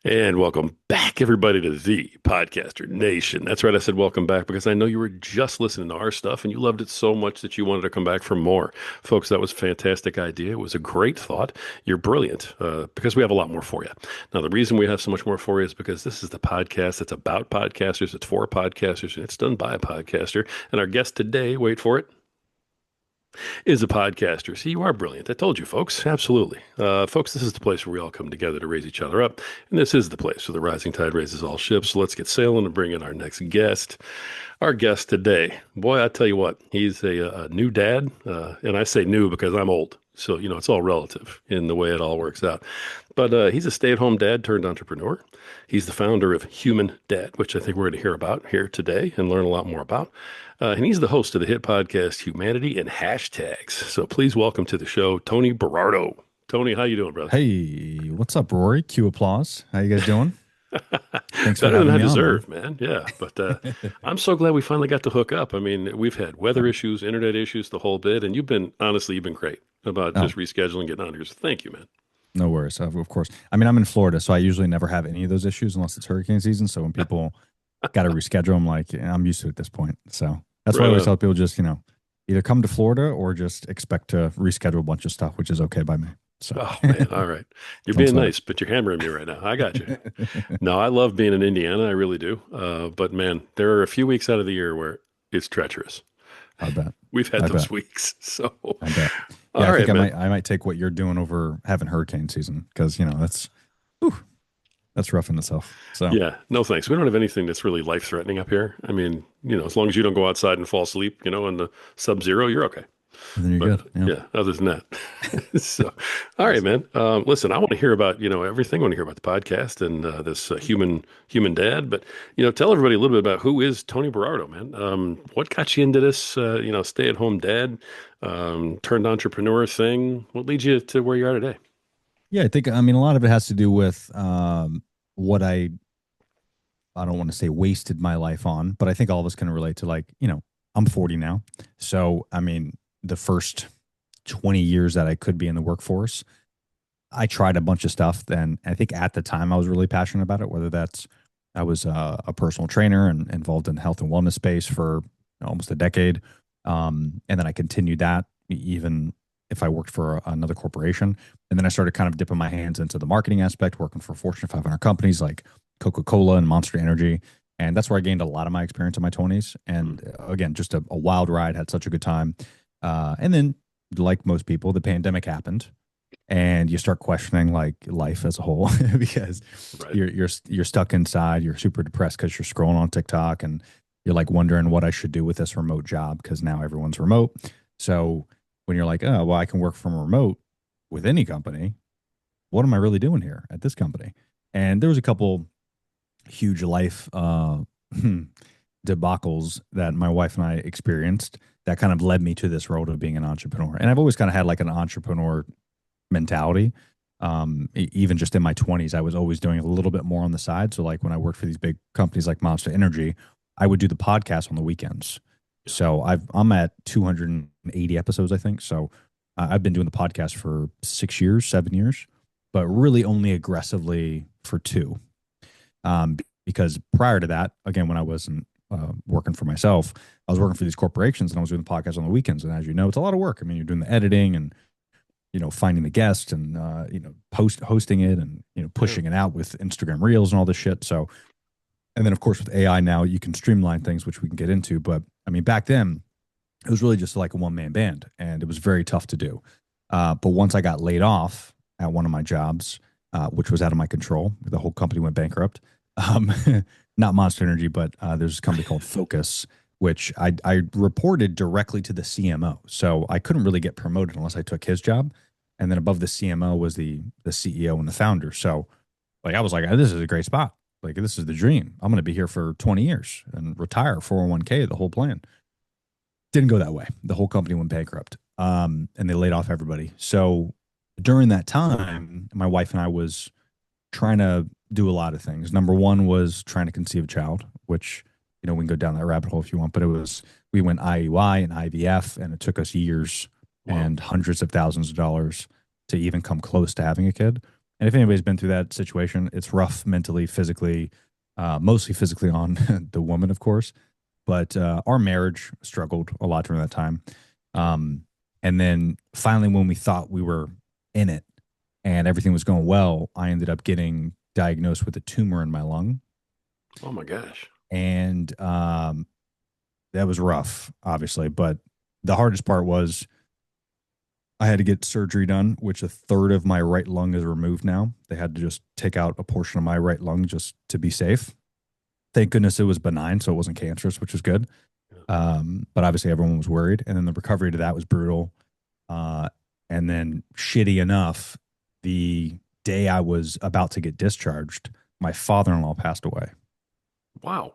And welcome back, everybody, to the Podcaster Nation. That's right. I said welcome back because I know you were just listening to our stuff and you loved it so much that you wanted to come back for more. Folks, that was a fantastic idea. It was a great thought. You're brilliant because we have a lot more for you. Now, the reason we have so much more for you is because this is the podcast that's about podcasters, it's for podcasters, and it's done by a podcaster. And our guest today, wait for it, is a podcaster. See, you are brilliant. I told you, folks. Absolutely. Folks, this is the place where we all come together to raise each other up. And this is the place where the rising tide raises all ships. So let's get sailing and bring in our next guest. Our guest today, boy, I tell you what, he's a new dad. And I say new because I'm old. So, it's all relative in the way it all works out. But he's a stay-at-home dad turned entrepreneur. He's the founder of Human Dad, which I think we're going to hear about here today and learn a lot more about. And he's the host of the hit podcast Humanity and Hashtags. So please welcome to the show, Tony Berardo. Tony, how you doing, brother? Hey, what's up, Rory? Cue applause. How you guys doing? Thanks for Better than having I me on, man. deserve, man. Yeah, but I'm so glad we finally got to hook up. I mean, we've had weather issues, internet issues, the whole bit, and you've been great about Oh, just rescheduling, getting on here. So thank you, man. no worries. Of course. I mean, I'm in Florida, so I usually never have any of those issues unless it's hurricane season. So when people got to reschedule, I'm like, yeah, I'm used to it at this point. So that's why I Right always on. tell people just, either come to Florida or just expect to reschedule a bunch of stuff, which is okay by me. So Oh man, all right. You're don't being sweat nice, but you're hammering me right now. I got you. it. No, I love being in Indiana. I really do. But man, there are a few weeks out of the year where it's treacherous. I bet. We've had I those bet. weeks. So, I bet. Yeah, all I think right, man. I might take what you're doing over having hurricane season because, whew, that's rough in itself. So Yeah, no thanks. We don't have anything that's really life threatening up here. I mean, as long as you don't go outside and fall asleep, in the sub-zero, you're okay. then you're But good. Yeah. yeah, other than that. So, all right, Awesome. man. Listen, I want to hear about, everything. I want to hear about the podcast and this human dad. But, tell everybody a little bit about who is Tony Berardo, man. What got you into this, stay-at-home dad, turned entrepreneur thing? What leads you to where you are today? Yeah, I mean a lot of it has to do with what I don't want to say wasted my life on, but I think all of us can relate to I'm 40 now. So I mean the first 20 years that I could be in the workforce, I tried a bunch of stuff. Then I think at the time I was really passionate about it, whether that's I was a personal trainer and involved in the health and wellness space for almost a decade. And then I continued that even if I worked for another corporation. And then I started kind of dipping my hands into the marketing aspect, working for Fortune 500 companies like Coca-Cola and Monster Energy. And that's where I gained a lot of my experience in my 20s. Mm. And again, just a wild ride, had such a good time. And then, like most people, the pandemic happened and you start questioning like life as a whole because Right. you're stuck inside. You're super depressed because you're scrolling on TikTok and you're like wondering what I should do with this remote job because now everyone's remote. So when you're like, oh, well, I can work from remote with any company. What am I really doing here at this company? And there was a couple huge life debacles that my wife and I experienced that kind of led me to this road of being an entrepreneur. And I've always kind of had like an entrepreneur mentality. Even just in my 20s, I was always doing a little bit more on the side. So, like when I worked for these big companies like Monster Energy, I would do the podcast on the weekends. So I'm at 280 episodes, I think. So I've been doing the podcast for 6 years, 7 years, but really only aggressively for two. Because prior to that, again, when I wasn't working for myself, I was working for these corporations and I was doing the podcast on the weekends. And as you know, it's a lot of work. I mean, you're doing the editing and finding the guest and hosting it and Yeah. pushing it out with Instagram Reels and all this shit. So, and then of course with AI now you can streamline things, which we can get into. But I mean, back then it was really just like a one man band, and it was very tough to do. But once I got laid off at one of my jobs, which was out of my control, the whole company went bankrupt. Um, Not Monster Energy, but there's a company called Focus, which I reported directly to the CMO. So I couldn't really get promoted unless I took his job. And then above the CMO was the CEO and the founder. So like I was like, this is a great spot. Like this is the dream. I'm going to be here for 20 years and retire 401k, the whole plan. Didn't go that way. The whole company went bankrupt. And they laid off everybody. So during that time, my wife and I was trying to do a lot of things. Number one was trying to conceive a child, which, we can go down that rabbit hole if you want, but we went IUI and IVF, and it took us years Wow. and hundreds of thousands of dollars to even come close to having a kid. And if anybody's been through that situation, it's rough mentally, physically, mostly physically on the woman, of course. But our marriage struggled a lot during that time. Um, and then finally, when we thought we were in it and everything was going well, I ended up getting diagnosed with a tumor in my lung. Oh my gosh. And that was rough, obviously. But the hardest part was I had to get surgery done, which a third of my right lung is removed now. They had to just take out a portion of my right lung just to be safe. Thank goodness it was benign, so it wasn't cancerous, which was good. Yeah. But obviously everyone was worried, and then the recovery to that was brutal. Uh, and then shitty enough, the day I was about to get discharged, my father-in-law passed away. Wow.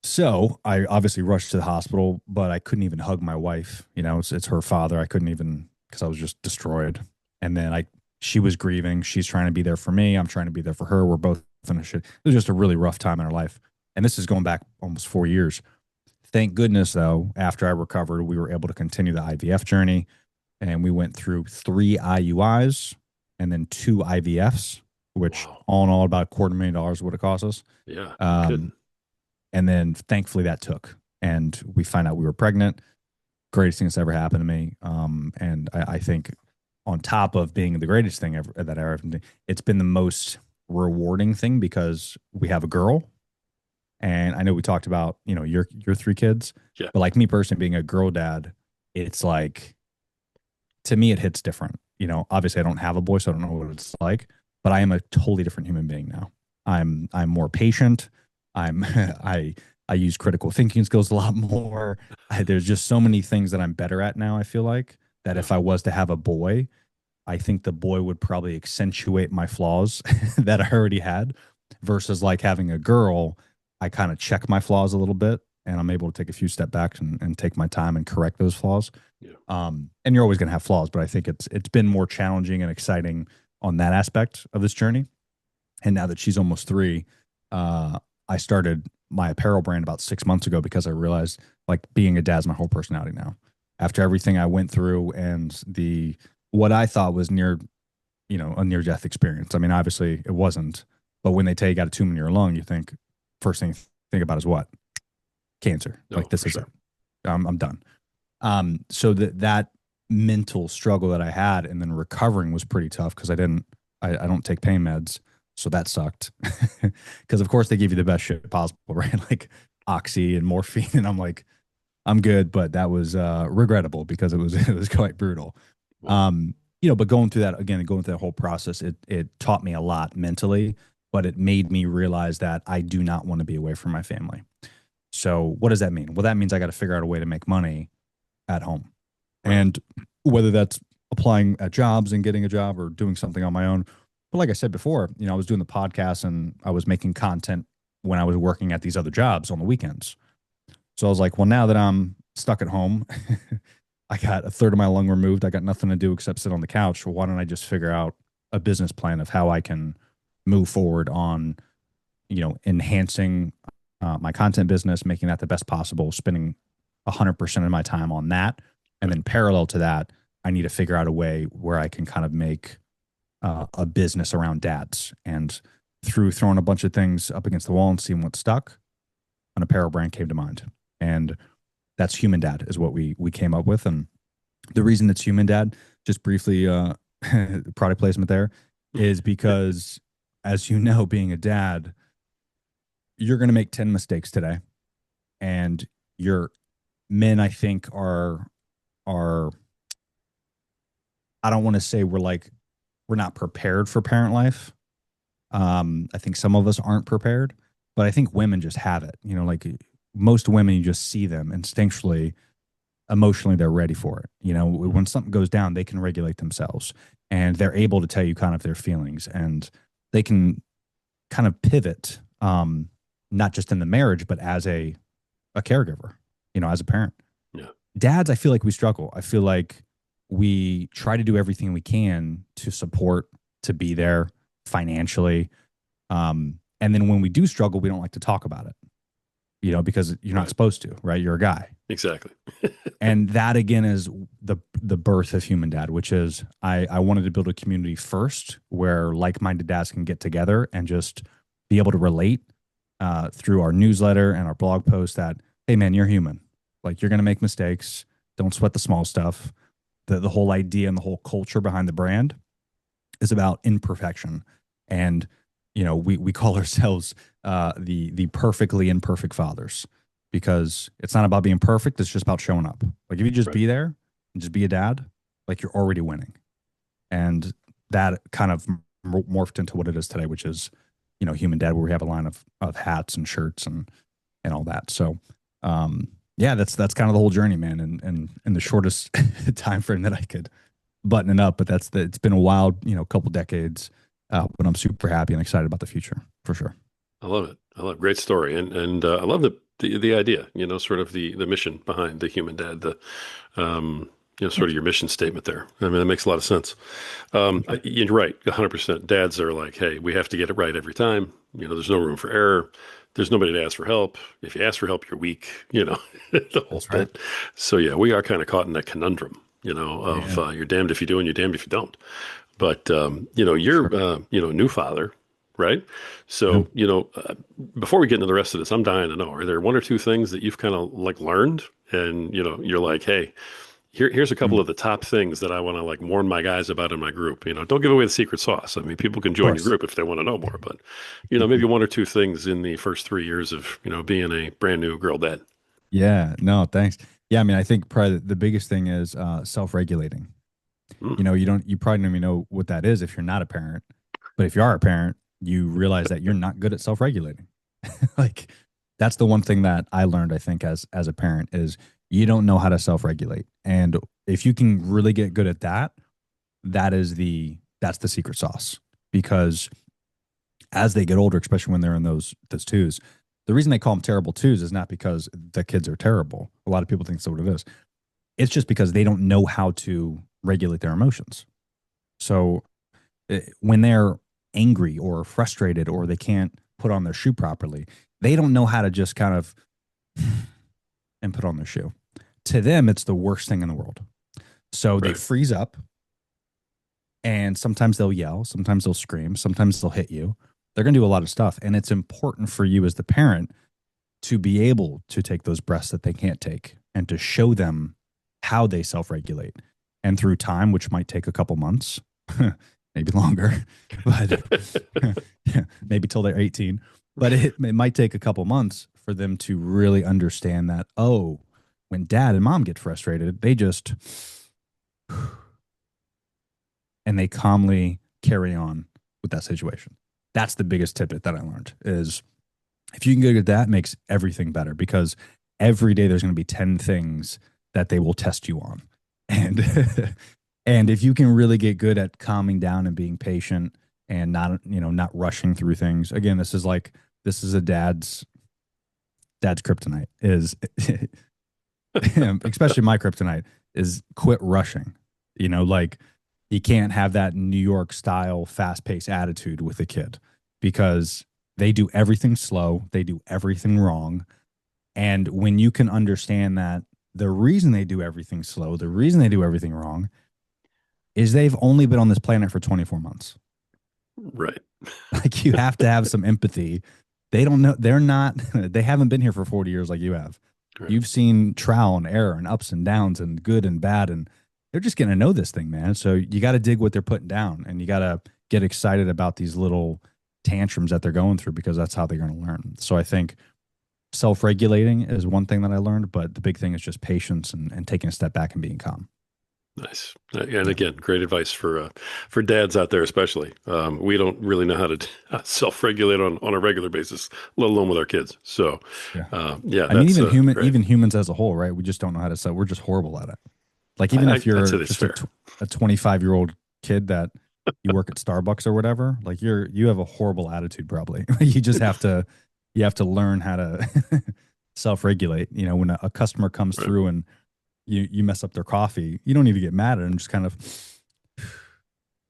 So I obviously rushed to the hospital, but I couldn't even hug my wife. You know, it's her father. I couldn't even because I was just destroyed. And then she was grieving. She's trying to be there for me. I'm trying to be there for her. We're both in a shit. It was just a really rough time in our life. And this is going back almost 4 years. Thank goodness, though, after I recovered, we were able to continue the IVF journey. And we went through 3 IUIs and then 2 IVFs, which Wow. all in all, about $250,000 would have cost us. Yeah. No Um, kidding. and then thankfully that took. And we find out we were pregnant. Greatest thing that's ever happened to me. And I think on top of being the greatest thing ever that I ever did, it's been the most rewarding thing because we have a girl. And I know we talked about, your 3 kids, Yeah. but like me personally being a girl dad, it's like to me it hits different. Obviously I don't have a boy, so I don't know what it's like, but I am a totally different human being now. I'm more patient. I'm I use critical thinking skills a lot more. There's just so many things that I'm better at now. I feel like that Yeah. if I was to have a boy, I think the boy would probably accentuate my flaws that I already had versus like having a girl, I kind of check my flaws a little bit and I'm able to take a few step backs and take my time and correct those flaws. Yeah. And you're always going to have flaws, but I think it's been more challenging and exciting on that aspect of this journey. And now that she's almost 3, uh, I started my apparel brand about 6 months ago because I realized like being a dad's my whole personality now. After everything I went through and the what I thought was a near death experience. I mean, obviously it wasn't, but when they tell you got a tumor in your lung, you think first thing you think about is what? Cancer. No, Like this for is it. sure. I'm done. So that mental struggle that I had and then recovering was pretty tough because I don't take pain meds. So that sucked. Because of course they give you the best shit possible, right? Like oxy and morphine. And I'm like, I'm good, but that was regrettable because it was it was quite brutal. Wow. Um, but going through that again, going through that whole process, it taught me a lot mentally, but it made me realize that I do not want to be away from my family. So what does that mean? Well, that means I got to figure out a way to make money at home. Right. And whether that's applying at jobs and getting a job or doing something on my own. But like I said before, I was doing the podcast and I was making content when I was working at these other jobs on the weekends. So I was like, well, now that I'm stuck at home, I got a third of my lung removed. I got nothing to do except sit on the couch. Well, why don't I just figure out a business plan of how I can move forward on, enhancing my content business, making that the best possible, spending 100% of my time on that. And Right. then parallel to that, I need to figure out a way where I can kind of make a business around dads. And through throwing a bunch of things up against the wall and seeing what stuck, an apparel brand came to mind. And that's Human Dad is what we came up with. And the reason it's Human Dad, just briefly, product placement there, is because as you know, being a dad, you're going to make 10 mistakes today. And your men, I think, are I don't want to say we're not prepared for parent life. I think some of us aren't prepared, but I think women just have it. Like most women, you just see them instinctually, emotionally, they're ready for it. Mhm. When something goes down, they can regulate themselves and they're able to tell you kind of their feelings and they can kind of pivot, not just in the marriage, but as a caregiver, as a parent. Yeah. Dads, I feel like we struggle. I feel like we try to do everything we can to support, to be there financially. And then when we do struggle, we don't like to talk about it. because you're not Right. supposed to, right? You're a guy. Exactly. And that again is the birth of Human Dad, which is I wanted to build a community first where like-minded dads can get together and just be able to relate through our newsletter and our blog post that, hey man, you're human. Like you're gonna make mistakes. Don't sweat the small stuff. The whole idea and the whole culture behind the brand is about imperfection. And we call ourselves the perfectly imperfect fathers because it's not about being perfect. It's just about showing up. Like if you just Right. be there and just be a dad, like you're already winning. And that kind of morphed into what it is today, which is, Human Dad, where we have a line of hats and shirts and all that. So, yeah, that's kind of the whole journey, man. And in the shortest time frame that I could button it up, but it's been a wild, couple decades. But I'm super happy and excited about the future for sure. I love it. I love great story, and I love the idea. Sort of the mission behind the Human Dad. Sort of Thanks. your mission statement there. I mean, that makes a lot of sense. Thank you. You're right, 100%. Dads are like, hey, we have to get it right every time. There's no room for error. There's nobody to ask for help. If you ask for help, you're weak. The whole That's right. bit. So yeah, we are kind of caught in that conundrum. Of Yeah, you're damned if you do and you're damned if you don't. But for you're sure. new father, right? Yeah. So before we get into the rest of this, I'm dying to know: are there one or two things that you've kind of like learned, and you're like, hey, here's a couple Mm. of the top things that I want to like warn my guys about in my group. Don't give away the secret sauce. I mean, people can Of join your course. group if they want to know more, but maybe one or two things in the first 3 years of being a brand new girl dad. Yeah. No, thanks. Yeah. I mean, I think probably the biggest thing is self-regulating. Mm, You probably don't even know what that is if you're not a parent. But if you are a parent, you realize that you're not good at self-regulating. Like that's the one thing that I learned, I think, as a parent is you don't know how to self-regulate. And if you can really get good at that, that's the secret sauce. Because as they get older, especially when they're in those twos, the reason they call them terrible twos is not because the kids are terrible. A lot of people think that's what it is. It's just because they don't know how to regulate their emotions. So when they're angry or frustrated or they can't put on their shoe properly, they don't know how to just kind of and put on their shoe. To them, it's the worst thing in the world. So they right. freeze up and sometimes they'll yell, sometimes they'll scream, sometimes they'll hit you. They're going to do a lot of stuff. And it's important for you as the parent to be able to take those breaths that they can't take and to show them how they self regulate. And through time, which might take a couple months, maybe longer, but maybe till they're 18, but it might take a couple months for them to really understand that, oh, when dad and mom get frustrated, they just, and they calmly carry on with that situation. That's the biggest tidbit that I learned is if you can get at that, it makes everything better because every day there's going to be 10 things that they will test you on. And and if you can really get good at calming down and being patient and not rushing through things. Again, this is a dad's kryptonite is especially my kryptonite is quit rushing. Like you can't have that New York style fast paced attitude with a kid because they do everything slow, they do everything wrong. And when you can understand that the reason they do everything slow, the reason they do everything wrong is they've only been on this planet for 24 months. Right. Like you have to have some empathy. They don't know, they're not, they haven't been here for 40 years like you have. Right. You've seen trial and error and ups and downs and good and bad. And they're just going to know this thing, man. So you got to dig what they're putting down and you got to get excited about these little tantrums that they're going through because that's how they're going to learn. So I think self-regulating is one thing that I learned, but the big thing is just patience and taking a step back and being calm. Nice. And Yeah. again, great advice for dads out there, especially. We don't really know how to self-regulate on a regular basis, let alone with our kids. So, Yeah. yeah, I mean, that's great. even humans as a whole, right? We just don't know how to set. We're just horrible at it. Like even if I'd say you're that's just fair. a 25-year-old kid that you work at Starbucks or whatever, like you have a horrible attitude probably. You have to learn how to self-regulate. When a customer comes Right. through and you mess up their coffee, you don't even get mad at them, just kind of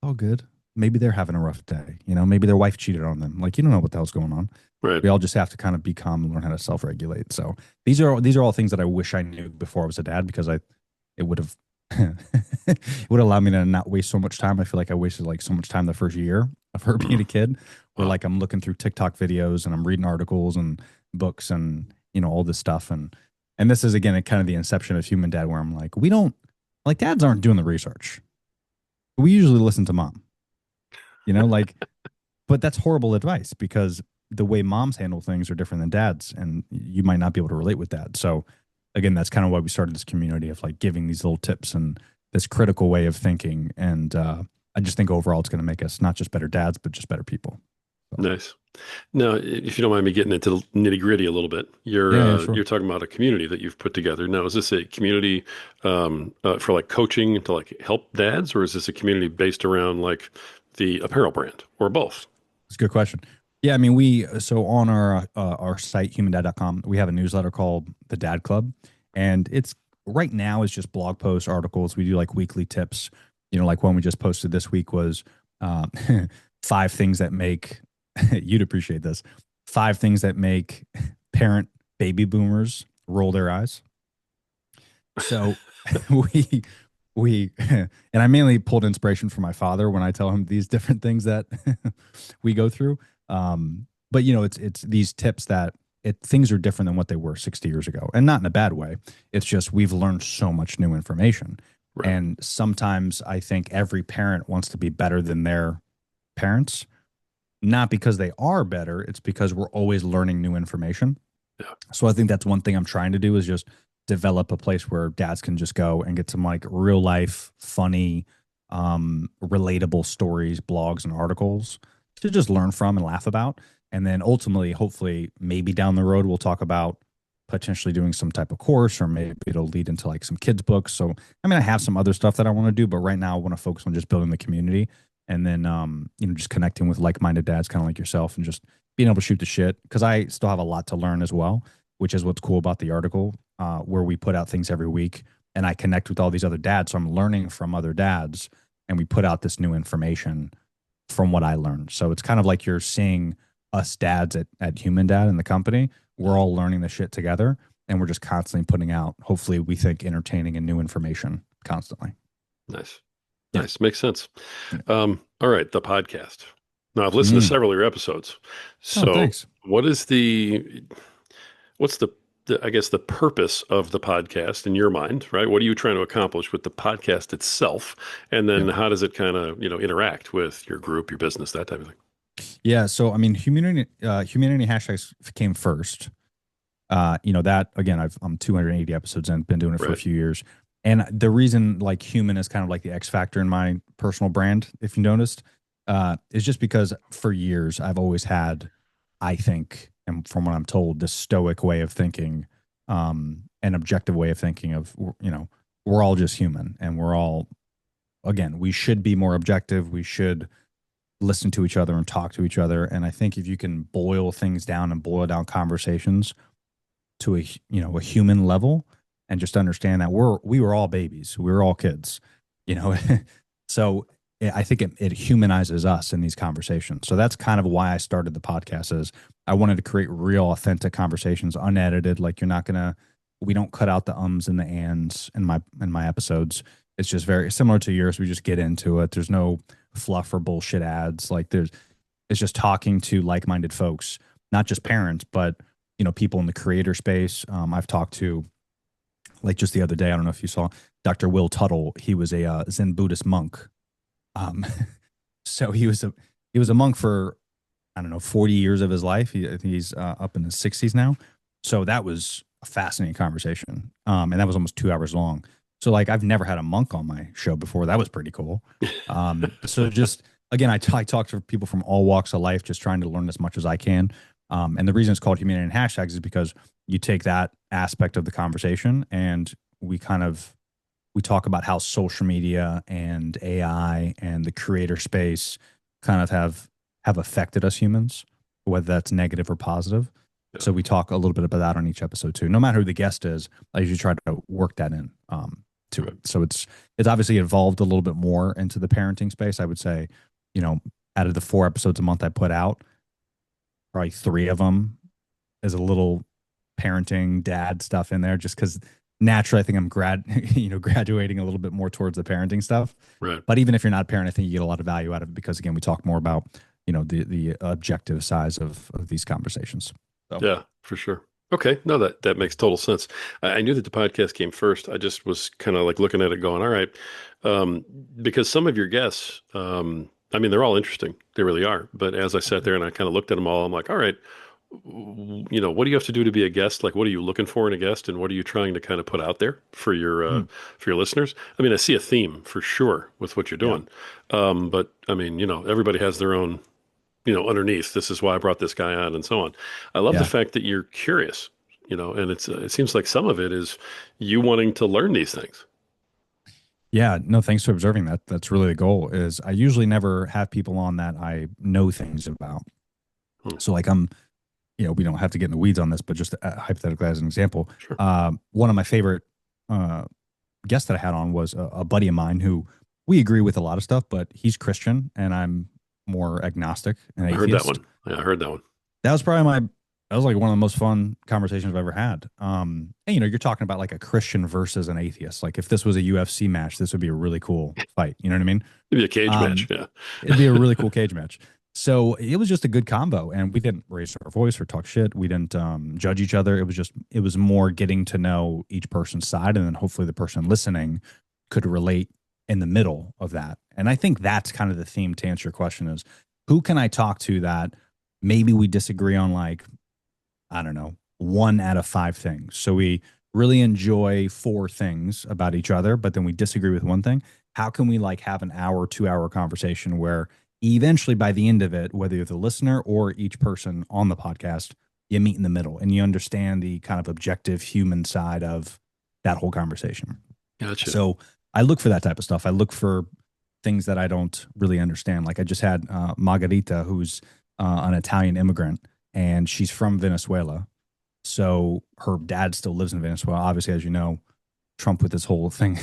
all good. maybe they're having a rough day. Maybe their wife cheated on them. Like, you don't know what the hell's going on. Right. We all just have to kind of be calm and learn how to self-regulate. So these are all things that I wish I knew before I was a dad, because it would have it would allow me to not waste so much time. I feel like I wasted like so much time the first year of her being a kid, where Wow. like I'm looking through TikTok videos and I'm reading articles and books and all this stuff. And this is again kind of the inception of Human Dad, where I'm like, we don't like dads aren't doing the research. We usually listen to mom, like, but that's horrible advice, because the way moms handle things are different than dads, and you might not be able to relate with that. So again, that's kind of why we started this community of like giving these little tips and this critical way of thinking. And I just think overall it's going to make us not just better dads, but just better people. So, Nice. Now, if you don't mind me getting into the nitty gritty a little bit, you're yeah, yeah, uh, sure. you're talking about a community that you've put together. Now, is this a community for like coaching to like help dads, or is this a community based around like the apparel brand, or both? It's a good question. Yeah, I mean, so on our site humandad.com, we have a newsletter called the Dad Club, and it's right now it's just blog posts, articles. We do like weekly tips. Like one we just posted this week was uh, 5 things that make you'd appreciate this. 5 things that make parent baby boomers roll their eyes. So we we and I mainly pulled inspiration from my father when I tell him these different things that we go through. But it's these tips that things are different than what they were 60 years ago, and not in a bad way. It's just we've learned so much new information, Right. and sometimes I think every parent wants to be better than their parents, not because they are better. It's because we're always learning new information. Yeah. So I think that's one thing I'm trying to do is just develop a place where dads can just go and get some like real life, funny, relatable stories, blogs, and articles to just learn from and laugh about. And then ultimately, hopefully, maybe down the road, we'll talk about potentially doing some type of course, or maybe it'll lead into like some kids' books. So, I mean, I have some other stuff that I want to do, but right now I want to focus on just building the community, and then, just connecting with like minded dads, kind of like yourself, and just being able to shoot the shit, because I still have a lot to learn as well, which is what's cool about the article, where we put out things every week and I connect with all these other dads. So I'm learning from other dads, and we put out this new information from what I learned. So it's kind of like you're seeing us dads at Human Dad in the company. We're all learning the shit together, and we're just constantly putting out, hopefully, we think entertaining and new information constantly. Nice. Yeah. Nice. Makes sense. Yeah. All right, the podcast. Now, I've listened to Mm. several of your episodes. Oh, So, thanks. what is what's the I guess the purpose of the podcast in your mind, right? What are you trying to accomplish with the podcast itself? And then Yeah. how does it kind of, interact with your group, your business, that type of thing? Yeah. So, I mean, humanity hashtags came first. That again, I'm 280 episodes in, been doing it for a Right. few years. And the reason like human is kind of like the X factor in my personal brand, if you noticed, is just because for years I've always had, I think, and from what I'm told, this stoic way of thinking, an objective way of thinking of, we're all just human, and we're all, again, we should be more objective. We should listen to each other and talk to each other. And I think if you can boil things down and boil down conversations to a human level, and just understand that we were all babies, we were all kids, you know so I think it humanizes us in these conversations. So that's kind of why I started the podcast, is I wanted to create real authentic conversations, unedited. Like, we don't cut out the ums and the ands in my episodes. It's just very similar to yours. We just get into it. There's no fluff or bullshit ads. Like, it's just talking to like-minded folks, not just parents, but people in the creator space. I've talked to, like, just the other day, I don't know if you saw Dr. Will Tuttle. He was a Zen Buddhist monk. Um, so he was a monk for, I don't know, 40 years of his life. I think he's up in his 60s now. So that was a fascinating conversation. And that was almost 2 hours long. So like, I've never had a monk on my show before. That was pretty cool. So just again, I talk to people from all walks of life, just trying to learn as much as I can. And the reason it's called Humanity and Hashtags is because you take that aspect of the conversation, and we talk about how social media and AI and the creator space kind of have affected us humans, whether that's negative or positive. Yeah. So we talk a little bit about that on each episode too. No matter who the guest is, I usually try to work that in, to Right. it. So it's obviously evolved a little bit more into the parenting space. I would say, you know, out of the 4 episodes a month I put out, probably 3 of them is a little parenting dad stuff in there, just because naturally I think I'm graduating a little bit more towards the parenting stuff. Right. But even if you're not a parent, I think you get a lot of value out of it because again, we talk more about the objective size of these conversations. So Yeah, for sure. Okay, no, that makes total sense. I knew that the podcast came first. I just was kind of like looking at it, going, "All right," um, because some of your guests, I mean, they're all interesting. They really are. But as I sat there and I kind of looked at them all, I'm like, "All right, what do you have to do to be a guest? Like, what are you looking for in a guest, and what are you trying to kind of put out there mm, for your listeners?" I mean, I see a theme for sure with what you're yeah, doing, but I mean, everybody has their own underneath. This is why I brought this guy on, and so on. I love the yeah, fact that you're curious, and it seems like some of it is you wanting to learn these things. yeah. No, thanks for observing that. That's really the goal. Is I usually never have people on that I know things about. Hmm, So like we don't have to get in the weeds on this, but just hypothetically as an example, sure. one of my favorite uh, guest that I had on was a buddy of mine who we agree with a lot of stuff, but he's Christian and I'm more agnostic and I heard that atheist. one. Yeah, I heard that one. That was probably that was like one of the most fun conversations I've ever had. And you're talking about like a Christian versus an atheist. Like if this was a UFC match, this would be a really cool fight. You know what I mean? Maybe a cage match. Um, Yeah. it'd be a really cool cage match. So it was just a good combo, and we didn't raise our voice or talk shit. We didn't judge each other. It was more getting to know each person's side, and then hopefully the person listening could relate in the middle of that. And I think that's kind of the theme to answer your question is who can I talk to that maybe we disagree on like, I don't know, 1 out of 5 things. So we really enjoy 4 things about each other, but then we disagree with one thing. How can we like have an hour, 2 hour conversation where eventually by the end of it, whether you're the listener or each person on the podcast, you meet in the middle and you understand the kind of objective human side of that whole conversation. Gotcha. So I look for that type of stuff. I look for things that I don't really understand. Like I just had Margarita, who's an Italian immigrant, and she's from Venezuela. So her dad still lives in Venezuela. Obviously, as you know, Trump with this whole thing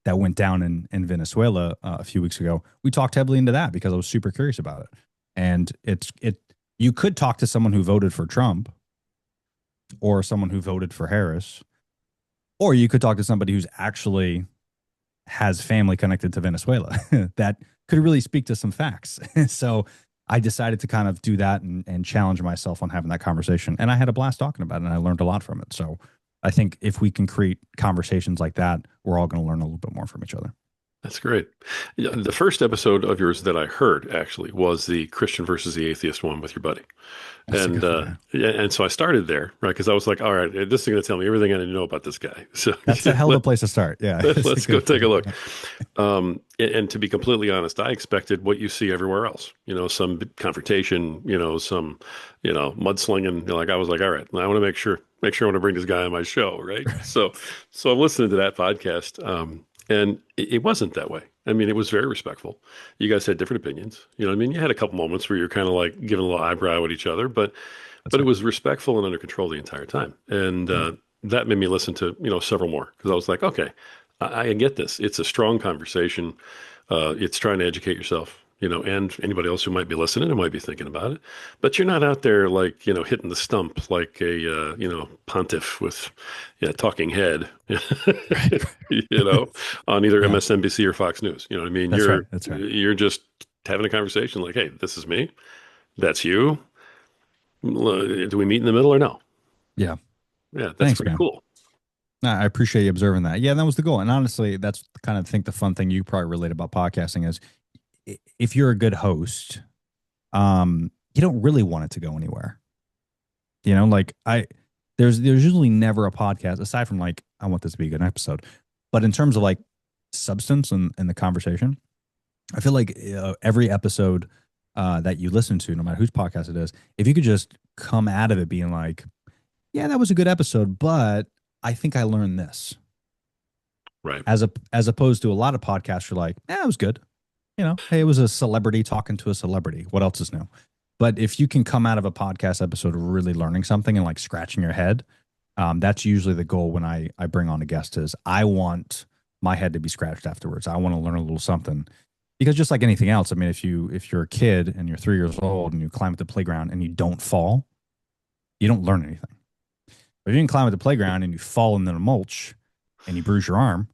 that went down in Venezuela a few weeks ago. We talked heavily into that because I was super curious about it. And you could talk to someone who voted for Trump or someone who voted for Harris, or you could talk to somebody who's actually has family connected to Venezuela that could really speak to some facts. So I decided to kind of do that and challenge myself on having that conversation. And I had a blast talking about it and I learned a lot from it. So I think if we can create conversations like that, we're all going to learn a little bit more from each other. That's great. Yeah, the first episode of yours that I heard actually was the Christian versus the atheist one with your buddy. That's a And good one. Yeah. yeah, and so I started there, right? Because I was like, all right, this is going to tell me everything I need to know about this guy. So That's a hell of let, a place to start. Yeah. It's a let's go good take a place. look. Yeah. And to be completely honest, I expected what you see everywhere else. Some confrontation, some, mudslinging. Like I was like, all right, I want to make sure I want to bring this guy on my show, right? So I'm listening to that podcast, and it wasn't that way. I mean, it was very respectful. You guys had different opinions. You know what I mean? You had a couple moments where you're kind of like giving a little eyebrow at each other, but That's but it right. was respectful and under control the entire time. And Mm, that made me listen to, several more because I was like, okay, I get this. It's a strong conversation. It's trying to educate yourself, and anybody else who might be listening and might be thinking about it. But you're not out there like, hitting the stump like a, pontiff with talking head, right. on either Yeah. MSNBC or Fox News. You know what I mean? That's right. You're That's right. you're just having a conversation like, hey, this is me. That's you. Do we meet in the middle or no? Yeah. Yeah, that's Thanks, pretty man. cool. I appreciate you observing that. Yeah, that was the goal. And honestly, that's kind of think the fun thing you probably relate about podcasting is if you're a good host, you don't really want it to go anywhere. Like there's usually never a podcast aside from like I want this to be a good episode, but in terms of like substance and the conversation, I feel like every episode that you listen to, no matter whose podcast it is, if you could just come out of it being like, yeah, that was a good episode, but I think I learned this. Right. As opposed to a lot of podcasts are like, yeah, it was good. Hey, it was a celebrity talking to a celebrity. What else is new? But if you can come out of a podcast episode really learning something and like scratching your head, that's usually the goal when I bring on a guest is I want my head to be scratched afterwards. I want to learn a little something. Because just like anything else, I mean, if you're a kid and you're 3 years old and you climb at the playground and you don't fall, you don't learn anything. But if you can climb at the playground and you fall into the mulch and you bruise your arm,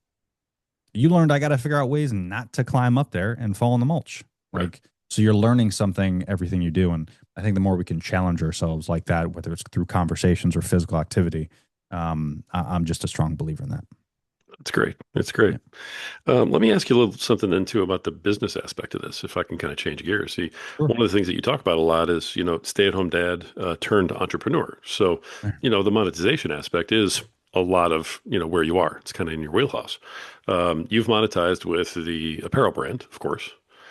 you learned I got to figure out ways not to climb up there and fall in the mulch. Right. Like, so you're learning something, everything you do. And I think the more we can challenge ourselves like that, whether it's through conversations or physical activity, I'm just a strong believer in that. It's great. It's great. Yeah, Let me ask you a little something then too about the business aspect of this, if I can kind of change gears. See, sure. one of the things that you talk about a lot is, stay-at-home dad turned entrepreneur. So, Yeah. the monetization aspect is a lot of, where you are. It's kind of in your wheelhouse. You've monetized with the apparel brand, of course.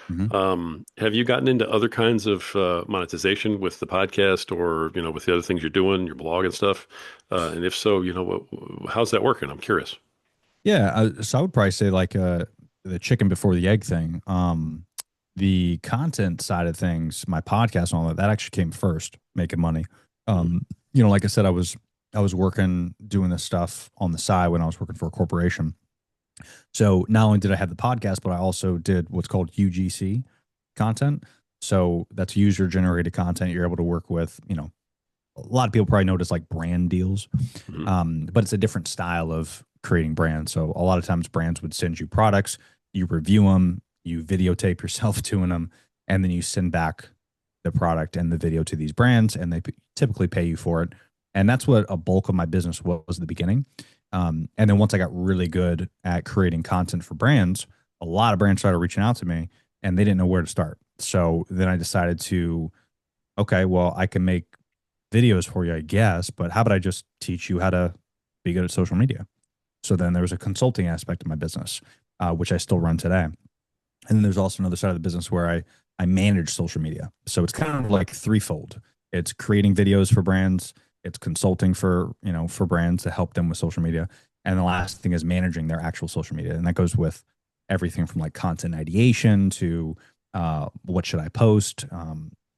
Mhm. Have you gotten into other kinds of monetization with the podcast or, with the other things you're doing, your blog and stuff? And if so, how's that working? I'm curious. Yeah, so I would probably say like the chicken before the egg thing. The content side of things, my podcast and all that, that actually came first, making money. Mhm. Like I said, I was working doing this stuff on the side when I was working for a corporation. So not only did I have the podcast, but I also did what's called UGC content. So that's user generated content. You're able to work with, a lot of people probably notice like brand deals, Mhm. but it's a different style of creating brands. So a lot of times brands would send you products, you review them, you videotape yourself doing them, and then you send back the product and the video to these brands, and they typically pay you for it. And that's what a bulk of my business was at the beginning. And then once I got really good at creating content for brands, a lot of brands started reaching out to me, and they didn't know where to start. So then I decided to, okay, well, I can make videos for you, I guess, but how about I just teach you how to be good at social media? So then there was a consulting aspect of my business, which I still run today. And then there's also another side of the business where I manage social media. So it's kind of like threefold. It's creating videos for brands, it's consulting for brands to help them with social media. And the last thing is managing their actual social media. And that goes with everything from like content ideation to what should I post,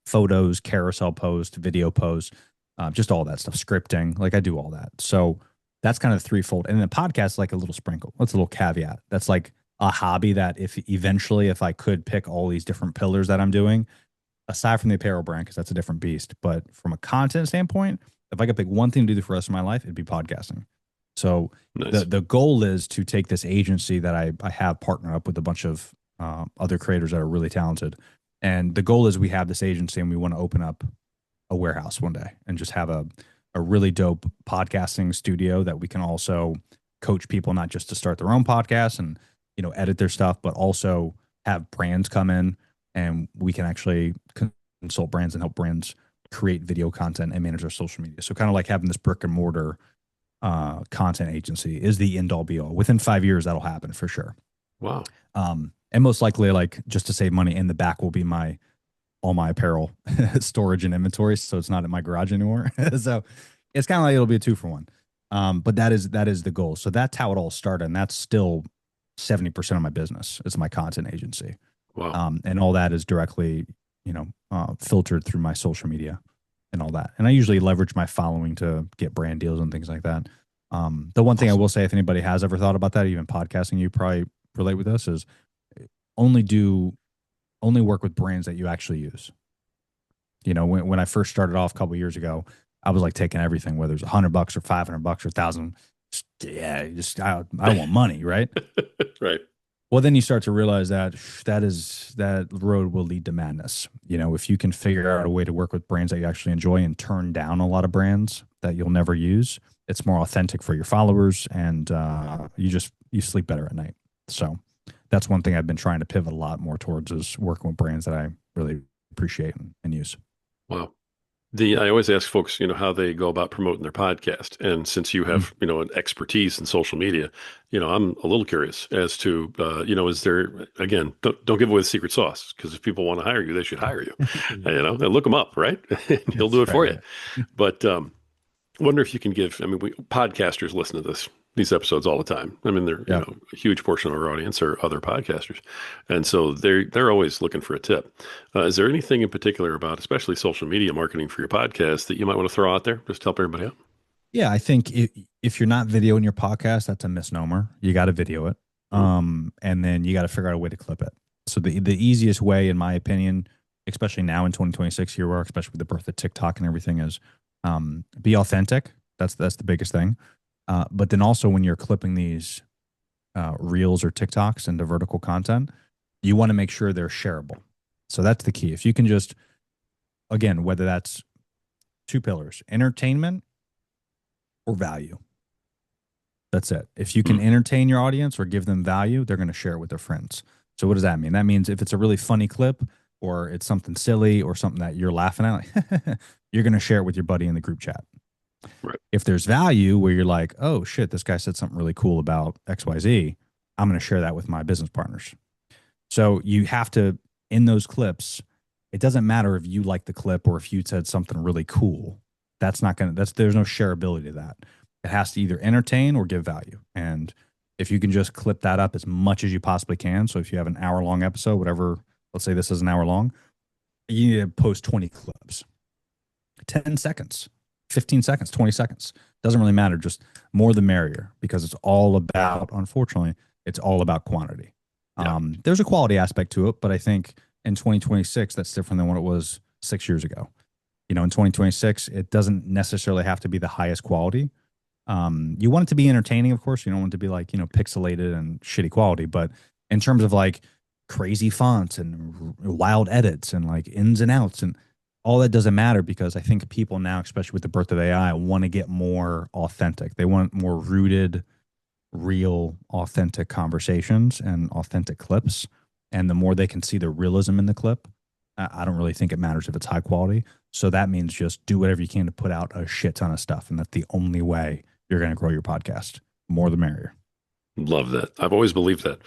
photos, carousel post, video post, just all that stuff, scripting. Like I do all that. So that's kind of threefold. And the podcast is like a little sprinkle. That's a little caveat. That's like a hobby that if eventually if I could pick all these different pillars that I'm doing, aside from the apparel brand, because that's a different beast, but from a content standpoint, if I could pick one thing to do for the rest of my life, it'd be podcasting. So Nice. the goal is to take this agency that I have partnered up with a bunch of other creators that are really talented. And the goal is we have this agency and we want to open up a warehouse one day and just have a really dope podcasting studio that we can also coach people not just to start their own podcast and edit their stuff, but also have brands come in and we can actually consult brands and help brands create video content and manage their social media. So kind of like having this brick and mortar content agency is the end all be all. Within 5 years, that'll happen for sure. Wow. And most likely, like just to save money, in the back will be my all my apparel storage and inventory, so it's not in my garage anymore. So it's kind of like it'll be a two for one. But that is the goal. So that's how it all started, and that's still 70% of my business. It's my content agency, Wow. and all that is directly, filtered through my social media and all that. And I usually leverage my following to get brand deals and things like that. The one thing I Awesome. will say, if anybody has ever thought about that, even podcasting, you probably relate with this, is only do only work with brands that you actually use. When I first started off a couple of years ago, I was like taking everything, whether it's $100 or $500 or 1,000. Yeah, just I want money, right? Right. Well, then you start to realize that that road will lead to madness. If you can figure out a way to work with brands that you actually enjoy and turn down a lot of brands that you'll never use, it's more authentic for your followers, and you sleep better at night. So that's one thing I've been trying to pivot a lot more towards is working with brands that I really appreciate and use. Wow. I always ask folks, how they go about promoting their podcast. And since you Mhm. have, an expertise in social media, I'm a little curious as to, is there, again, don't give away the secret sauce because if people want to hire you, they should hire you, and look them up, right? And he'll do That's it for right. you. Yeah. But wonder if you can give. I mean, podcasters listen to these episodes all the time. I mean, they're Yeah. a huge portion of our audience are other podcasters, and so they're always looking for a tip. Is there anything in particular about, especially social media marketing for your podcast, that you might want to throw out there just to help everybody out? Yeah, I think if you're not videoing your podcast, that's a misnomer. You got to video it, Mhm. and then you got to figure out a way to clip it. So the easiest way, in my opinion, especially now in 2026, here we are, especially with the birth of TikTok and everything, is be authentic. That's the biggest thing. But then also when you're clipping these reels or TikToks into vertical content, you want to make sure they're shareable. So that's the key. If you can just, again, whether that's two pillars, entertainment or value. That's it. If you can Hmm. entertain your audience or give them value, they're going to share it with their friends. So what does that mean? That means if it's a really funny clip or it's something silly or something that you're laughing at, like, you're going to share it with your buddy in the group chat. Right. If there's value where you're like, oh shit, this guy said something really cool about XYZ, I'm going to share that with my business partners. So you have to, in those clips, it doesn't matter if you like the clip or if you said something really cool. That's not going to, there's no shareability to that. It has to either entertain or give value. And if you can just clip that up as much as you possibly can. So if you have an hour long episode, whatever, let's say this is an hour long, you need to post 20 clips, 10 seconds, 15 seconds, 20 seconds. Doesn't really matter. Just more the merrier because it's all about, unfortunately, it's all about quantity. Yeah. There's a quality aspect to it, but I think in 2026, that's different than what it was 6 years ago. You know, in 2026, it doesn't necessarily have to be the highest quality. You want it to be entertaining, of course. You don't want it to be like, pixelated and shitty quality. But in terms of like crazy fonts and wild edits and like ins and outs and all that doesn't matter because I think people now, especially with the birth of AI, want to get more authentic. They want more rooted, real, authentic conversations and authentic clips. And the more they can see the realism in the clip, I don't really think it matters if it's high quality. So that means just do whatever you can to put out a shit ton of stuff. And that's the only way you're going to grow your podcast. More the merrier. Love that. I've always believed that.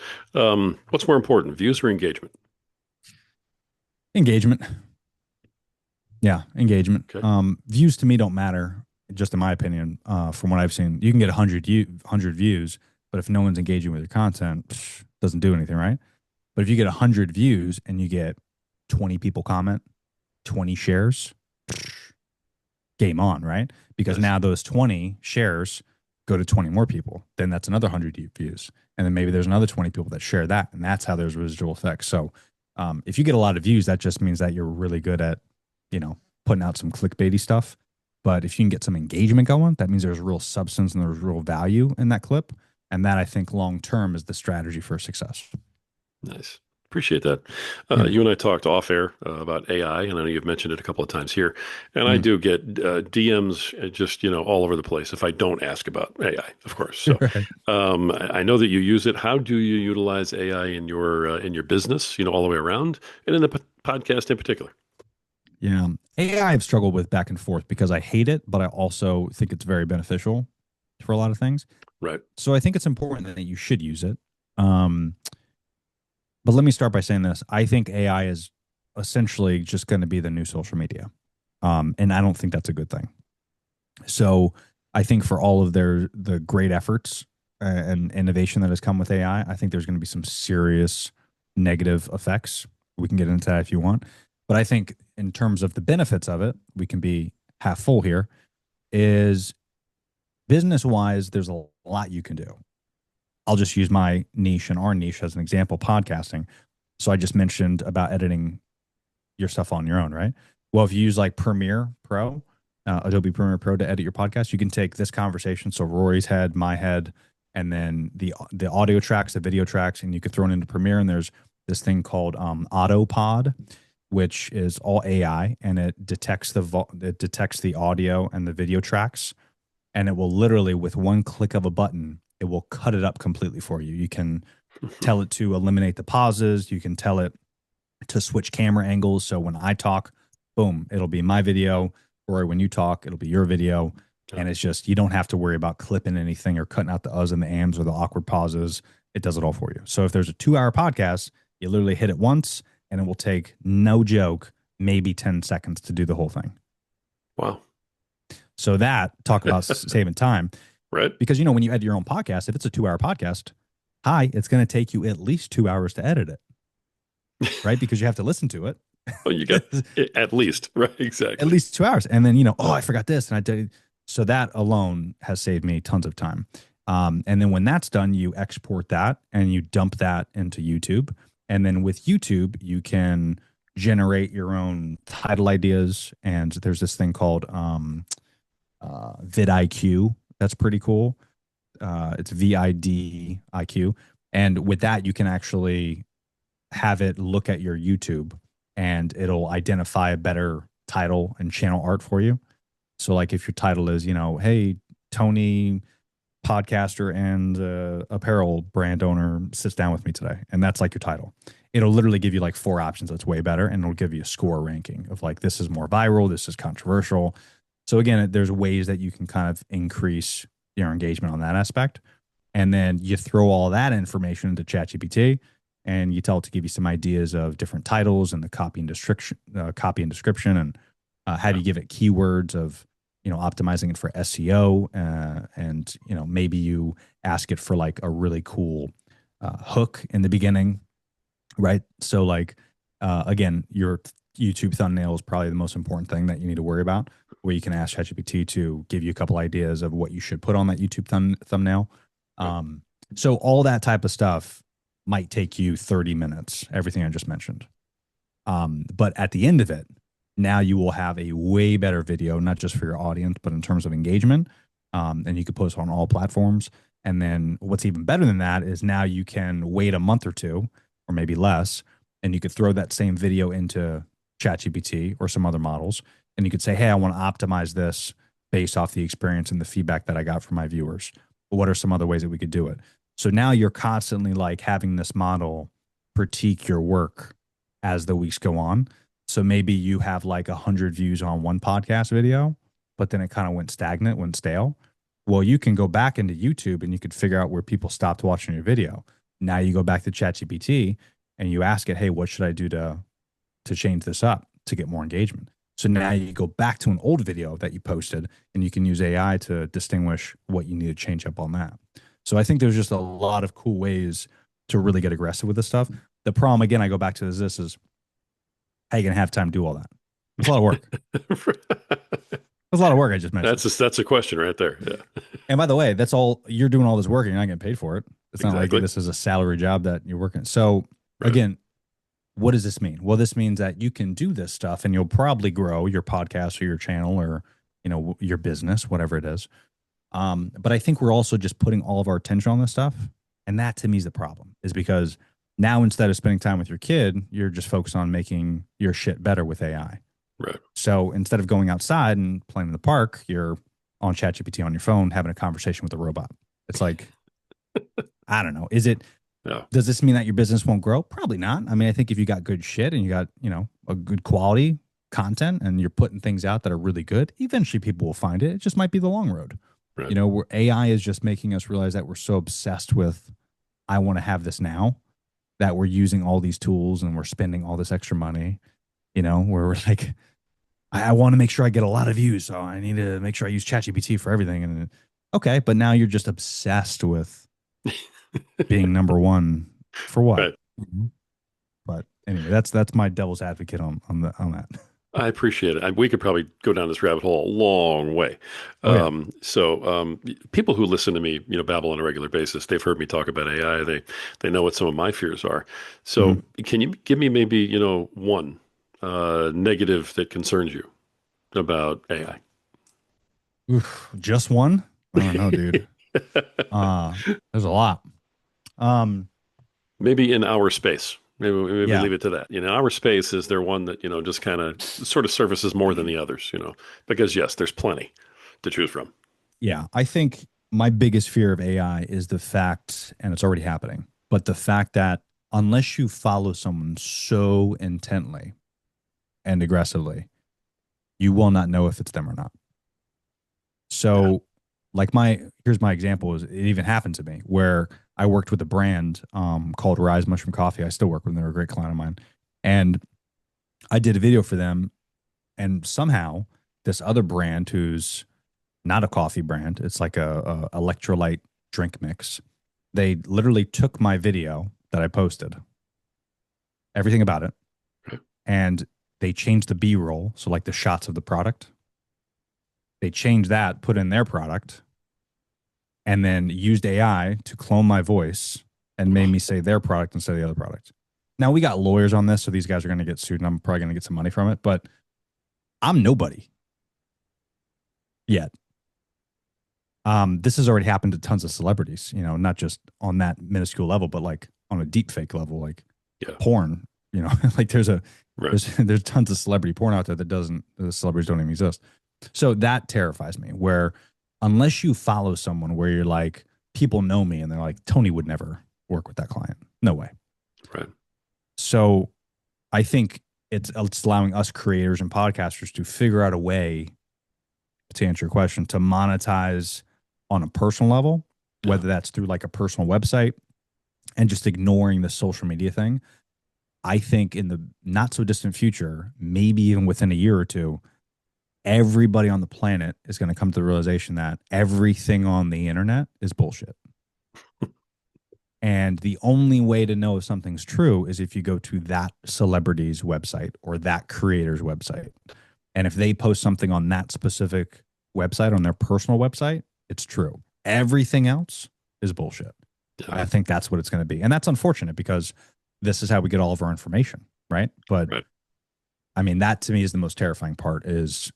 What's more important, views or engagement? Engagement. Yeah, engagement. Okay. Views to me don't matter, just in my opinion. From what I've seen, you can get 100 views, but if no one's engaging with your content, doesn't do anything, right? But if you get 100 views and you get 20 people comment, 20 shares, game on, right? Because Nice. now those 20 shares go to 20 more people. Then that's another 100 views. And then maybe there's another 20 people that share that. And that's how there's residual effects. So if you get a lot of views, that just means that you're really good at, putting out some clickbaity stuff. But if you can get some engagement going, that means there's real substance and there's real value in that clip. And that I think long term is the strategy for success. Nice. Appreciate that. Yeah. You and I talked off air about AI, and I know you've mentioned it a couple of times here. And I Mm. do get DMs just, all over the place if I don't ask about AI, of course. So Right. I know that you use it. How do you utilize AI in your business, all the way around, and in the podcast in particular? Yeah. AI I've struggled with back and forth because I hate it, but I also think it's very beneficial for a lot of things. Right. So I think it's important that you should use it. Um, but let me start by saying this. I think AI is essentially just going to be the new social media. And I don't think that's a good thing. So I think for all of the great efforts and innovation that has come with AI, I think there's going to be some serious negative effects. We can get into that if you want. But I think in terms of the benefits of it, we can be half full here, is business wise, there's a lot you can do. I'll just use my niche and our niche as an example, podcasting. So I just mentioned about editing your stuff on your own, right? Well, if you use like Premiere Pro, Adobe Premiere Pro to edit your podcast, you can take this conversation, so Rory's head, my head, and then the audio tracks, the video tracks, and you could throw it into Premiere. And there's this thing called AutoPod, which is all AI, and it detects the audio and the video tracks, and it will literally, with one click of a button, it will cut it up completely for you. You can tell it to eliminate the pauses. You can tell it to switch camera angles. So when I talk, boom, it'll be my video. Or when you talk, it'll be your video. Yeah. And it's just, you don't have to worry about clipping anything or cutting out the uhs and the ams or the awkward pauses. It does it all for you. So if there's a 2 hour podcast, you literally hit it once and it will take, no joke, maybe 10 seconds to do the whole thing. Wow. So that, talk about saving time. Right. Because, when you edit your own podcast, if it's a 2 hour podcast, it's going to take you at least 2 hours to edit it, right? Because you have to listen to it. Well, you got at least, right? At Exactly. least 2 hours. And then, oh, I forgot this. And I did. So that alone has saved me tons of time. And then when that's done, you export that and you dump that into YouTube. And then with YouTube, you can generate your own title ideas. And there's this thing called vidIQ. That's pretty cool. It's VIDIQ. And with that, you can actually have it look at your YouTube and it'll identify a better title and channel art for you. So, like, if your title is, hey, Tony, podcaster and apparel brand owner, sits down with me today, and that's like your title, it'll literally give you like four options that's way better, and it'll give you a score ranking of like, this is more viral, this is controversial. So, again, there's ways that you can kind of increase your engagement on that aspect. And then you throw all that information into ChatGPT and you tell it to give you some ideas of different titles and the copy and description, and have Yeah. you give it keywords of optimizing it for SEO, and maybe you ask it for like a really cool hook in the beginning, right? So like again, your YouTube thumbnail is probably the most important thing that you need to worry about, where you can ask ChatGPT to give you a couple ideas of what you should put on that YouTube thumbnail. Right. Um, so all that type of stuff might take you 30 minutes, everything I just mentioned. But at the end of it, now you will have a way better video, not just for your audience, but in terms of engagement. And you could post on all platforms. And then what's even better than that is now you can wait a month or two, or maybe less, and you could throw that same video into ChatGPT or some other models. And you could say, hey, I want to optimize this based off the experience and the feedback that I got from my viewers. What are some other ways that we could do it? So now you're constantly like having this model critique your work as the weeks go on. So maybe you have like 100 views on one podcast video, but then it kind of went stagnant, went stale. Well, you can go back into YouTube and you could figure out where people stopped watching your video. Now you go back to ChatGPT and you ask it, hey, what should I do to change this up to get more engagement? So now you go back to an old video that you posted and you can use AI to distinguish what you need to change up on that. So I think there's just a lot of cool ways to really get aggressive with this stuff. The problem, again, I go back to this is how you gonna have time to do all that? It's a lot of work. That's a lot of work I just mentioned. That's a question right there. Yeah. And by the way, that's all you're doing all this work and you're not getting paid for it. It's not like Exactly. this is a salary job that you're working. So Right. again, what does this mean? Well, this means that you can do this stuff and you'll probably grow your podcast or your channel or your business, whatever it is. But I think we're also just putting all of our attention on this stuff. And that to me is the problem, is because now instead of spending time with your kid, you're just focused on making your shit better with AI. Right. So instead of going outside and playing in the park, you're on ChatGPT on your phone having a conversation with a robot. It's like, I don't know. Yeah. Does this mean that your business won't grow? Probably not. I mean, I think if you got good shit and you got, a good quality content and you're putting things out that are really good, eventually people will find it. It just might be the long road. Right. Where AI is just making us realize that we're so obsessed with, I want to have this now, that we're using all these tools and we're spending all this extra money, where we're like, I want to make sure I get a lot of views. So I need to make sure I use ChatGPT for everything. And okay, but now you're just obsessed with being number one for what? Right. Mhm. But anyway, that's my devil's advocate on that. I appreciate it. We could probably go down this rabbit hole a long way. Oh yeah. People who listen to me, babble on a regular basis, they've heard me talk about AI. They know what some of my fears are. Mhm. So, can you give me maybe, one negative that concerns you about AI? Oof, just one? I don't know, dude. There's a lot. Um, Maybe in our space. Maybe yeah, leave it to that. Our space, is there one that, just kind of sort of services more than the others, because yes, there's plenty to choose from. yeah. I think my biggest fear of AI is the fact, and it's already happening, but the fact that unless you follow someone so intently and aggressively, you will not know if it's them or not. Yeah. So, like here's my example is it even happened to me where I worked with a brand called Rise Mushroom Coffee. I still work with them. They're a great client of mine. And I did a video for them. And somehow this other brand who's not a coffee brand, it's like a electrolyte drink mix. They literally took my video that I posted, everything about it, Okay. and they changed the B-roll. So like the shots of the product, they changed that, put in their product, and then used AI to clone my voice and made me say their product instead of the other product. Now we got lawyers on this, so these guys are going to get sued, and I'm probably going to get some money from it. But I'm nobody yet. This has already happened to tons of celebrities, not just on that minuscule level, but like on a deep fake level, like Yeah. porn, like Right. there's tons of celebrity porn out there that doesn't, the celebrities don't even exist. So that terrifies me where unless you follow someone where you're like, people know me and they're like, Tony would never work with that client. No way. Right. So I think it's allowing us creators and podcasters to figure out a way to answer your question to monetize on a personal level, Yeah. whether that's through like a personal website and just ignoring the social media thing. I think in the not so distant future, maybe even within a year or two, everybody on the planet is going to come to the realization that everything on the internet is bullshit. And the only way to know if something's true is if you go to that celebrity's website or that creator's website. And if they post something on that specific website, on their personal website, it's true. Everything else is bullshit. Yeah. I think that's what it's going to be. And that's unfortunate because this is how we get all of our information, right? But Right. I mean, that to me is the most terrifying part is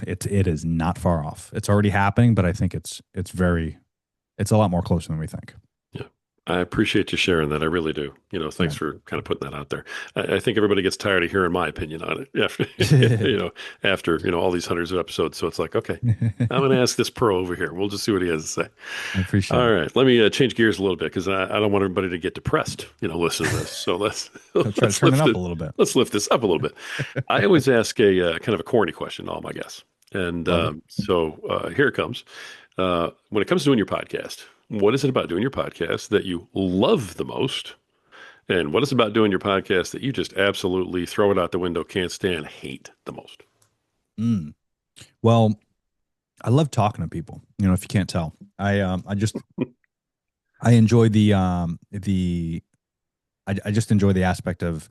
it is not far off. It's already happening, but I think it's a lot more closer than we think. Yeah. I appreciate you sharing that. I really do. Thanks Yeah. for kind of putting that out there. I think everybody gets tired of hearing my opinion on it after, all these hundreds of episodes. So it's like, okay, I'm going to ask this pro over here. We'll just see what he has to say. I appreciate All it. right. Let me change gears a little bit because I don't want everybody to get depressed, listen to this. So let's, I'll try to let's turn it lift up it. a little bit. Let's lift this up a little bit. I always ask a kind of a corny question to all my guests. And Love it. here it comes. When it comes to doing your podcast, what is it about doing your podcast that you love the most? And what is it about doing your podcast that you just absolutely throw it out the window, can't stand, hate the most? Mm. Well, I love talking to people. If you can't tell, I enjoy I just enjoy the aspect of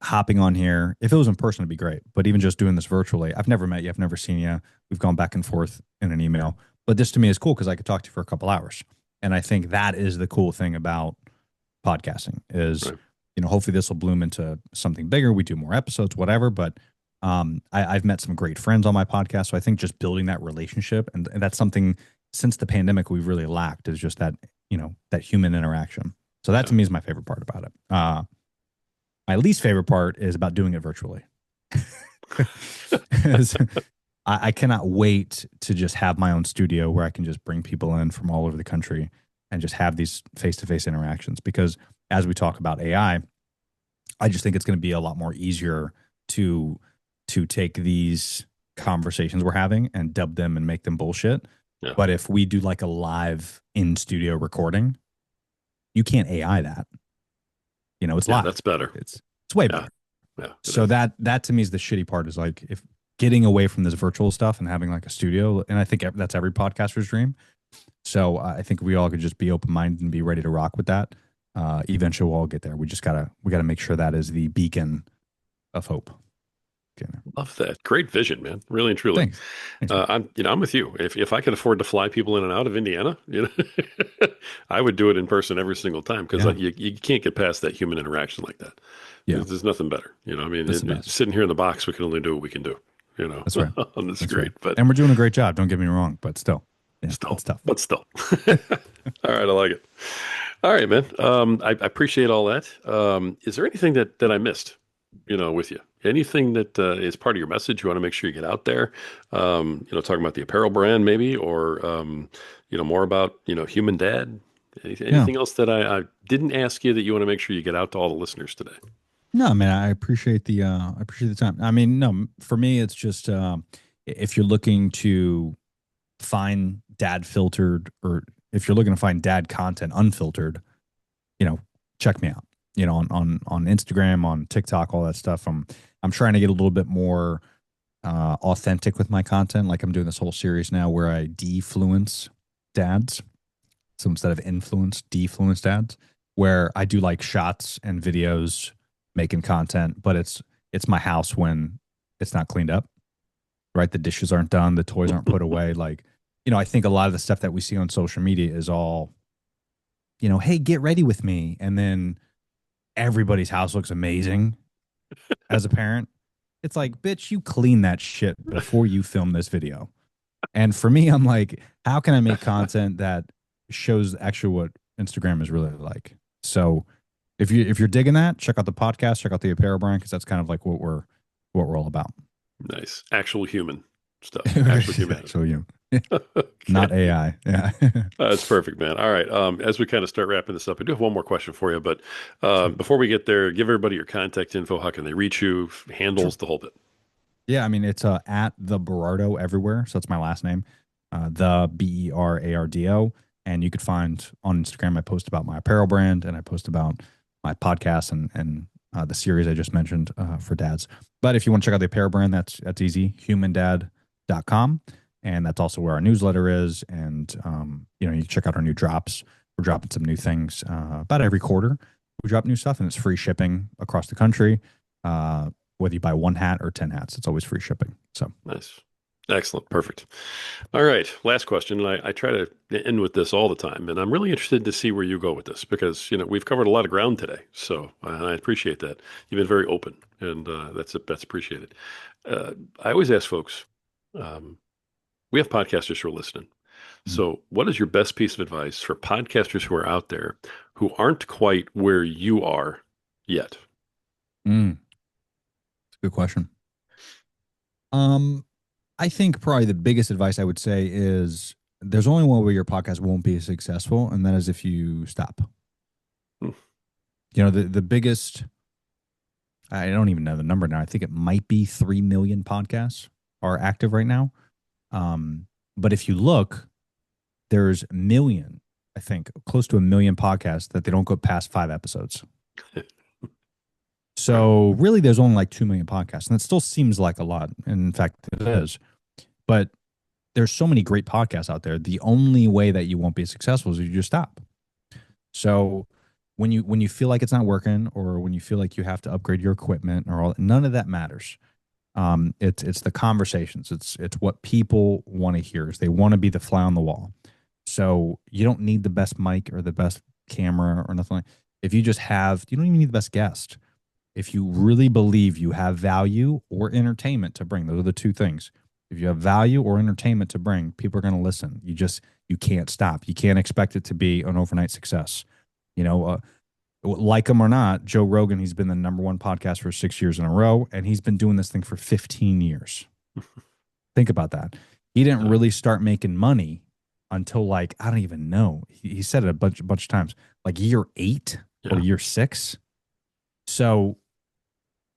hopping on here. If it was in person, it'd be great. But even just doing this virtually, I've never met you. I've never seen you. We've gone back and forth in an email. But this to me is cool because I could talk to you for a couple hours. And I think that is the cool thing about podcasting is, Right. hopefully this will bloom into something bigger. We do more episodes, whatever. But I've met some great friends on my podcast. So I think just building that relationship and that's something since the pandemic we've really lacked is just that, that human interaction. So that Yeah. to me is my favorite part about it. My least favorite part is about doing it virtually. I cannot wait to just have my own studio where I can just bring people in from all over the country and just have these face-to-face interactions. Because as we talk about I just think it's going to be a lot more easier to take these conversations we're having and dub them and make them bullshit. Yeah. But if we do like a live in studio recording, you can't AI that. It's Yeah, live. that's better. It's way Yeah. better. Yeah. So that to me is the shitty part is like if getting away from this virtual stuff and having like a studio, and I think that's every podcaster's dream. So I think we all could just be open minded and be ready to rock with that. Eventually, we'll all get there. We gotta make sure that is the beacon of hope. Okay. Love that. Great vision, man. Really and truly. Thanks. Thanks, man. I'm with you. If I could afford to fly people in and out of Indiana, I would do it in person every single time because Yeah. you can't get past that human interaction like that. Yeah. There's nothing better. I mean, That's the best. sitting here in the box, we can only do what we can do. That's right. And it's That's great, right. but And we're doing a great job. Don't get me wrong, but still, yeah, still, it's tough. but still. All right, I like it. All right, man. I appreciate all that. Is there anything that I missed, with you? Anything that is part of your message you want to make sure you get out there? Talking about the apparel brand maybe, or, more about, human dad. Yeah. Anything else that I didn't ask you that you want to make sure you get out to all the listeners today? No, man, I appreciate the time. I mean, no, for me, it's just if you're looking to find dad filtered, or if you're looking to find dad content unfiltered, check me out. On Instagram, on TikTok, all that stuff. I'm trying to get a little bit more authentic with my content. Like I'm doing this whole series now where I defluence dads. So instead of influence, defluence dads, where I do like shots and videos making content, but it's my house when it's not cleaned up, right? The dishes aren't done, the toys aren't put away. Like, I think a lot of the stuff that we see on social media is all, hey, get ready with me. And then everybody's house looks amazing as a parent. It's like, bitch, you clean that shit before you film this video. And for me, I'm like, how can I make content that shows actually what Instagram is really like? So if you're digging that, check out the podcast, check out the apparel brand, because that's kind of like what we're all about. Nice. Actual human stuff. Actual humanity. Actually, you, not Okay. AI. Yeah. That's perfect, man. All right. As we kind of start wrapping this up, I do have one more question for you, but Sure. before we get there, give everybody your contact info. How can they reach you? Sure. Handles, the whole bit. Yeah, I mean it's at the Berardo everywhere, so that's my last name, the Berardo, and you could find on Instagram I post about my apparel brand and I post about my podcast and the series I just mentioned for dads. But if you want to check out the apparel brand, that's easy, humandad.com, and that's also where our newsletter is. And you can check out our new drops. We're dropping some new things about every quarter. We drop new stuff, and it's free shipping across the country. Uh, whether you buy one hat or 10 hats, it's always free shipping. So, Nice. Excellent. Perfect. All right. Last question. And I try to end with this all the time. And I'm really interested to see where you go with this because, we've covered a lot of ground today. So I appreciate that. You've been very open and that's appreciated. I always ask folks, um, we have podcasters who are listening. mm, So what is your best piece of advice for podcasters who are out there who aren't quite where you are yet? mm, it's a good question. Um, I think probably the biggest advice I would say is there's only one way your podcast won't be successful, and that is if you stop. Hmm. The biggest, I don't even know the number now. I think it might be 3 million podcasts are active right now. But if you look, there's a million, I think, close to a million podcasts that they don't go past 5 episodes. Right. So really, there's only like 2 million podcasts, and it still seems like a lot. And in fact, it is. But there's so many great podcasts out there. The only way that you won't be successful is if you just stop. So when you feel like it's not working, or when you feel like you have to upgrade your equipment, or all, none of that matters. It's the conversations. It's what people want to hear. Is they want to be the fly on the wall. So you don't need the best mic or the best camera or nothing like. If you just have, you don't even need the best guest. If you really believe you have value or entertainment to bring, those are the two things. If you have value or entertainment to bring, people are going to listen. You can't stop. You can't expect it to be an overnight success. You know, like him or not, Joe Rogan, he's been the number one podcast for 6 years in a row, and he's been doing this thing for 15 years. Think about that. He didn't Yeah. really start making money until like, I don't even know. He said it a bunch of times, like year 8 or Yeah. year 6. So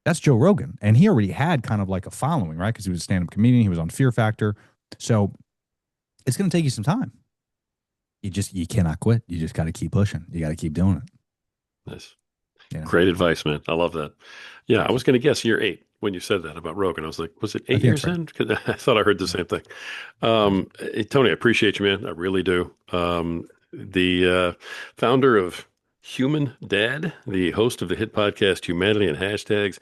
that's Joe Rogan. And he already had kind of like a following, right? Because he was a stand up comedian, he was on Fear Factor. So it's going to take you some time. You cannot quit. You just got to keep pushing. You got to keep doing it. Nice. You know, Great advice, man. I love that. Yeah, I thanks. was going to guess year 8 when you said that about Rogan. I was like, was it I eight think that's years right. in? 'Cause I thought I heard the Yeah, same thing. thanks. Tony, I appreciate you, man. I really do. The founder of Human Dad, the host of the hit podcast Humanity and Hashtags,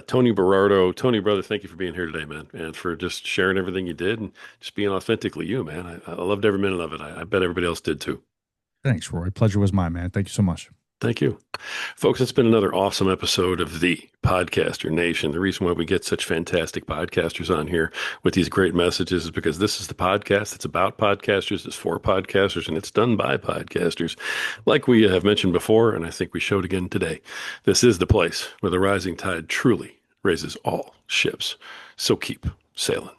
Tony Berardo. Tony, brother, thank you for being here today, man, and for just sharing everything you did and just being authentically you, man. I loved every minute of it. I bet everybody else did too. Thanks, Roy. Pleasure was mine, man. Thank you so much. Thank you. Folks, it's been another awesome episode of the Podcaster Nation. The reason why we get such fantastic podcasters on here with these great messages is because this is the podcast. It's about podcasters, it's for podcasters, and it's done by podcasters. Like we have mentioned before, and I think we showed again today, this is the place where the rising tide truly raises all ships. So keep sailing.